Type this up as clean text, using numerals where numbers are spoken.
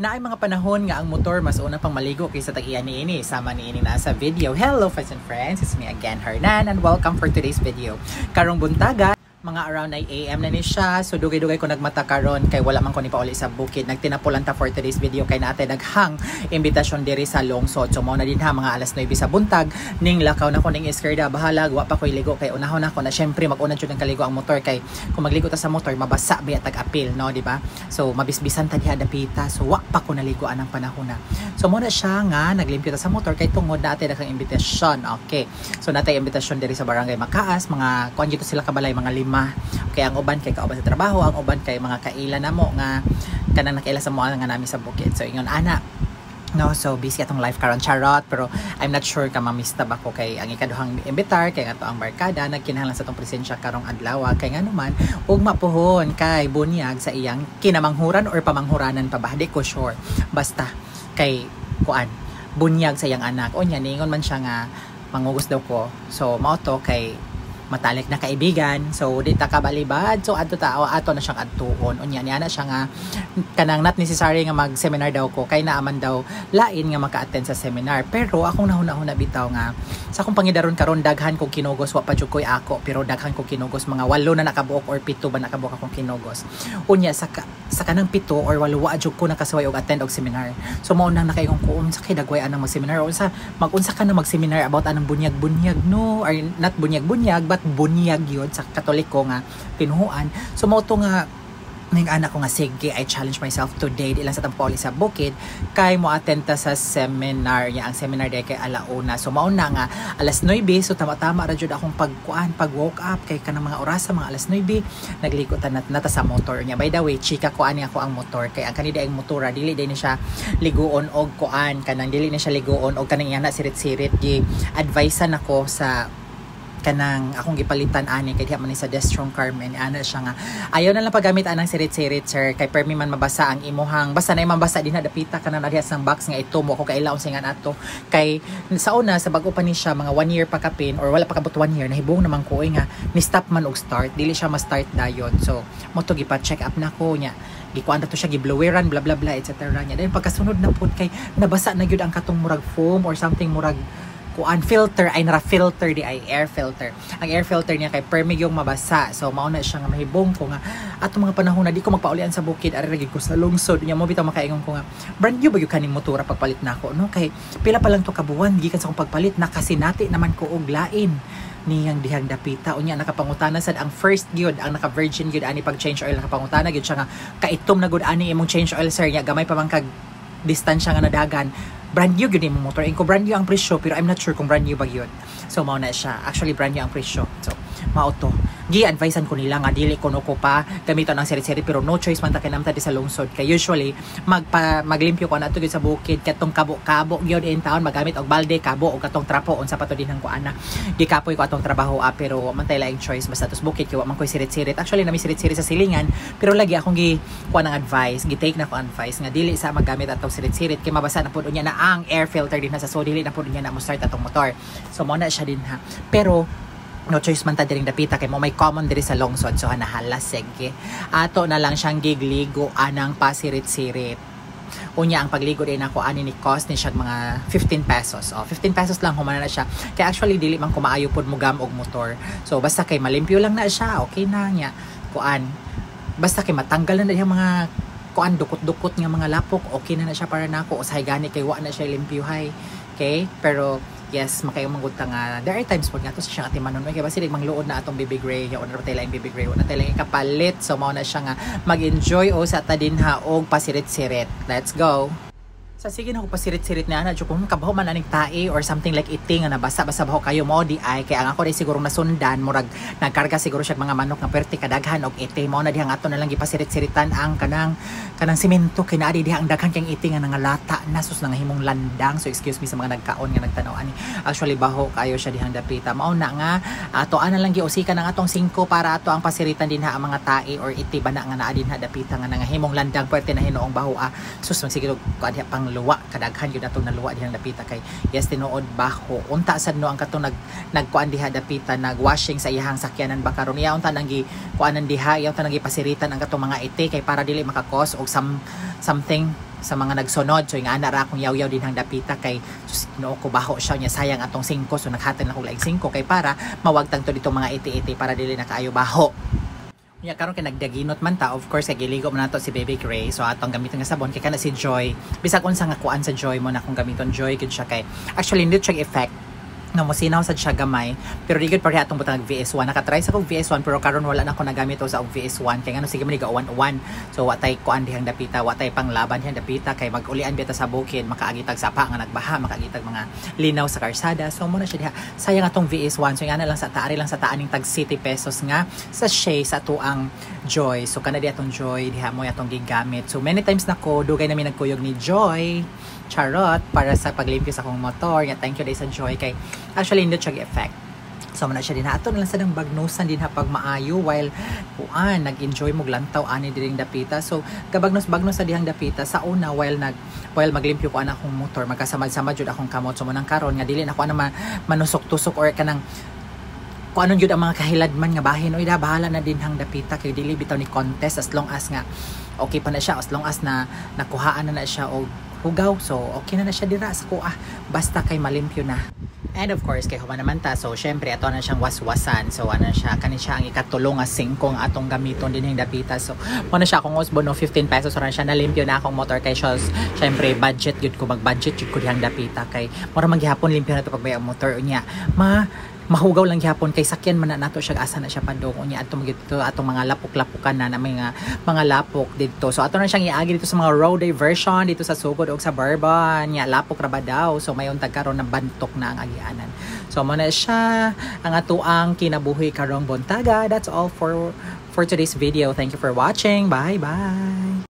Na ay mga panahon nga ang motor mas una pang maligo kaysa tag-iya ni ini. Sama ni ini na sa video. Hello friends and friends, it's me again Hernan and welcome for today's video. Karong buntaga, mga around 9 AM na ni siya. So dugay-dugay ko nagmata karon kay wala man ko ni pauli sa bukid. Nagtinapulan ta for today's video kay naate daghang imbitasyon diri sa lungsod. So mao na din ha mga alas 9 sa buntag ning lakaw na ko ning iskerda bahala wa pa koy ligo kay unahon ako na syempre mag-una jud ang kaligo ang motor kay kung magligo ta sa motor mabasa biya tag-apil no di ba? So mabisbisan ta diha dapita. So wa pa ko naliguan ang panahon na. So mo na siya nga naglimpyo ta sa motor kay tungod na ate daghang imbitasyon. Okay. So natay imbitasyon diri sa barangay Makaas, mga kuan gito sila kabalay mga kaya ang uban kay kauban sa trabaho, ang uban kay mga kaila na mo nga kanang nakaila sa mo nga nami sa bukid. So ingon ana no, so busy atong life karon charot pero I'm not sure ka mamista ba ko kay ang ikaduhang imbitar kay ato ang barkada nagkinahanglan sa atong presensya karong adlaw kay nga naman ug mapuhon kay bunyag sa iyang kinamanghuran or pamanghuranan pa ba di ko sure basta kay kuan bunyag sa iyang anak unya ningon man siya nga mangugos daw ko so mao to kay matalik na kaibigan so di ta kabalibad so ato na siyang adtuon unya niya na siya nga kanang not necessary nga mag seminar daw ko kay naaman daw lain nga maka-attend sa seminar pero akong nahuna-huna bitaw nga sa akong pangidaron karon daghan kong kinugos wa pa jud koy ako pero daghan kong kinugos mga 8 na nakabuok or 7 ba nakabuok akong kinugos unya sa kanang 7 or 8 wa jud ko nakasaway og attend og seminar so mao nang nakaingon ko unsa kay dagway anang mag-seminar unsa ka na mag-seminar about anang bunyag-bunyag no or not bunyag-bunyag but bunyag yun sa katoliko nga pinuhuan so mao to nga ning anak ko nga sige I challenge myself today di lang sa tampoli sa bukid kay mo attend ta sa seminar niya ang seminar day kay alauna so mao na nga alas 9 so tama-tama ra jud akong pag woke up kay kanang mga oras sa mga alas 9 nagligo ta nata sa motor niya by the way chika ko ani ako ang motor kay ang kanida ang motora dili day ni siya liguon og kuan kanang dili ni siya liguon og kanang iyana sirit-sirit gi advisean ako sa kanang akong gipalitan ani kay diha man ni sa Destron Carmen ana siya nga ayaw na lang paggamit anang sirit-sirit sir kay permi man mabasa ang imuhang basta na mabasa din na dapita kanang diha sang box nga ito mo ako kay ilaon singan ato kay sa una sa bag-o pa ni siya mga 1 year pa kapin or wala pa kabot 1 year nahibong naman ko nga ni stop man og start dili siya ma-start dayon so mo to gipa-check up na ko nya gikuan to siya gibloweran bla bla bla etc nya then pagkasunod na pud kay nabasa na gyud ang katong murag foam or something murag kuan filter ay nara filter di ay air filter ang air filter niya kay permi yung mabasa so mao na siya nga mahibong ko nga ato mga panahon na di ko magpaulian sa bukid ari ra ko sa lungsod nya mo bitaw makaingon ko nga brand new ba yung kaning motora pagpalit nako no kay pila pa lang to kabuwan gikan sa akong pagpalit nakasinati naman ko og lain niyang dihang dapita unya nakapangutana sad ang first gyud ang naka virgin gyud ani pag change oil nakapangutana gyud siya nga kaitom na gud ani imong change oil sir nya gamay pa man kag distansya nga nadagan brand new yun yung motor. Ko brand new ang presyo pero I'm not sure kung brand new ba yun. So mao na siya. Actually brand new ang presyo. So mao to. Gi-advisean ko nila nga dili ko pa gamiton ang seri-seri pero no choice man ta kay namta di sa lungsod. Kay usually maglimpyo ko na to sa bukid katong kabo gyud in town magamit og balde kabo og katong trapo unsa pa to dinang ko ana. Gikapoy ko atong trabaho pero man tay laing choice basta tos bukid kay wa man koy sirit-sirit. Actually nami sirit-sirit sa silingan pero lagi akong kuha ng advice, gi-take na ko advice nga dili sa magamit atong sirit-sirit kay mabasa na pud unya na ang air filter din na sa so dili na pud unya na mo start atong motor. So mo na siya din ha. Pero no choice man ta diring dapita kay mo may common diri sa lungsod so hanahala sige ato na lang siyang gigligo anang pasirit-sirit unya ang pagligo din ako ani ni cost ni siya mga 15 pesos 15 pesos lang humana na siya kay actually dili man ko maayo pud mo gam og motor so basta kay malimpyo lang na siya okay na nya kuan basta kay matanggal na yung mga kuan dukot-dukot nga mga lapok okay na siya para nako usahay gani kay wa na siya limpyuhay okay pero yes, makayong manggutang nga. There are times po nga to siya atimanon. Kaya ba sila mangluod na atong baby gray. Yung na tayo baby gray. Na tayo kapalit. So, mao na siya nga mag-enjoy o sa tadinha o pasirit-sirit. Let's go! Sa sige na ko pasirit-sirit na ana kung kabaho man aning tae or something like iting nga nabasa-basa baho kayo mo di ay kay ang ako day siguro nasundan murag nagkarga siguro siya mga manok nga perti kadaghan og ite mao na dihang ato na lang gipasirit-siritan ang kanang semento kay naa diha ang daghan kang iting nga nangalata nasus nga himong landang so excuse me sa mga nagkaon nga nagtanaw ani actually baho kayo siya dihang dapita mao na nga ato ana lang giusikan ang atong 5 para ato ang pasiritan dinha ang mga tae or iti bana nga naa dinha dapita nga nangahimong landang perti na hinuong baho sus magsiguro ko adya pang atong luwa, kadaghan yun atong naluwa dihang dapita kay yes tinuod baho. Unta sad no ang katong nagkuan diha dapita, nagwashing sa iyahang sakyanan ba karon iya unta nang kuanan diha, iya unta nang pasiritan ang katong mga iti kay para dili makakos og something sa mga nagsunod. So yung ana ra akong yaw-yaw din hang dapita kay no ko baho siya niya, sayang atong 5 so naghatan lang ko laing 5 kay para mawagtang to dito mga iti-iti para dili na kaayo baho. Nya karon kay nagdaginot man ta, of course kay giligo man nato si Baby Gray. So atong gamiton nga sabon kay kana si Joy. Bisag unsa nga kuan sa Joy mo na kung gamiton Joy gid siya kay actually hindi siya effect no mo sinaw sad siya gamay pero di gid pareha atong butang VS1. Nakatry sa kog VS1 pero karon wala na ako nagamit o sa VS1 kay ngano sige man ga-1 so watay kuan dihang dapita, watay panglaban dihang dapita kay mag-ulian bita sa bukid, makaagitag sapa nga nagbaha, makaagitag mga linaw sa karsada. So mo na siya diha, sayang atong VS1. So ngana lang sa taari lang sa taaning tag 70 pesos nga sa Shea sa tuang Joy. So kana di atong Joy diha mo atong gigamit. So many times nako dugay na mi nagkuyog ni Joy, charot, para sa paglimpyo sa akong motor. Nga thank you day sa Joy kay actually hindi siya effect. So man siya din ato na lang sa dang bagnosan din ha pag maayo while kuan nag-enjoy mo glantaw ani diring dapita. So kabagnos-bagnos sa dihang dapita sa una while maglimpyo ko ana akong motor, magkasamad-samad jud akong kamot. So munang karon nga dili na ko ana manusok-tusok or kanang kung anong yun ang mga kahiladman nga bahin oy da bahala na din hang dapita kay dili bitaw ni contest as long as nga okay pa na siya, as long as na nakuhaan na siya og hugaw. So okay na siya dira sa kuha basta kay malimpyo na. And of course kay human naman ta, so syempre ato na siyang waswasan. So ano siya, kani siya ang ikatulong nga 5 ang atong gamiton din yung dapita. So muna siya akong usbo no 15 pesos ora siya nalimpyo na akong motor kay siya syempre budget gud ko, mag-budget gud ko dihang dapita kay mura maghihapon limpyo na to pag may motor unya mahugaw lang gyapon kay sakyan man na nato siya asa na siya padong unya atong dito atong mga lapok-lapukan na mga lapok dito. So ato na siyang iagi dito sa mga road diversion dito sa Sugod og sa Barban nya lapok ra ba daw. So mayon tag karon na bantok na ang agianan. So mo na siya ang atuang kinabuhi karong buntaga. That's all for today's video. Thank you for watching. Bye bye.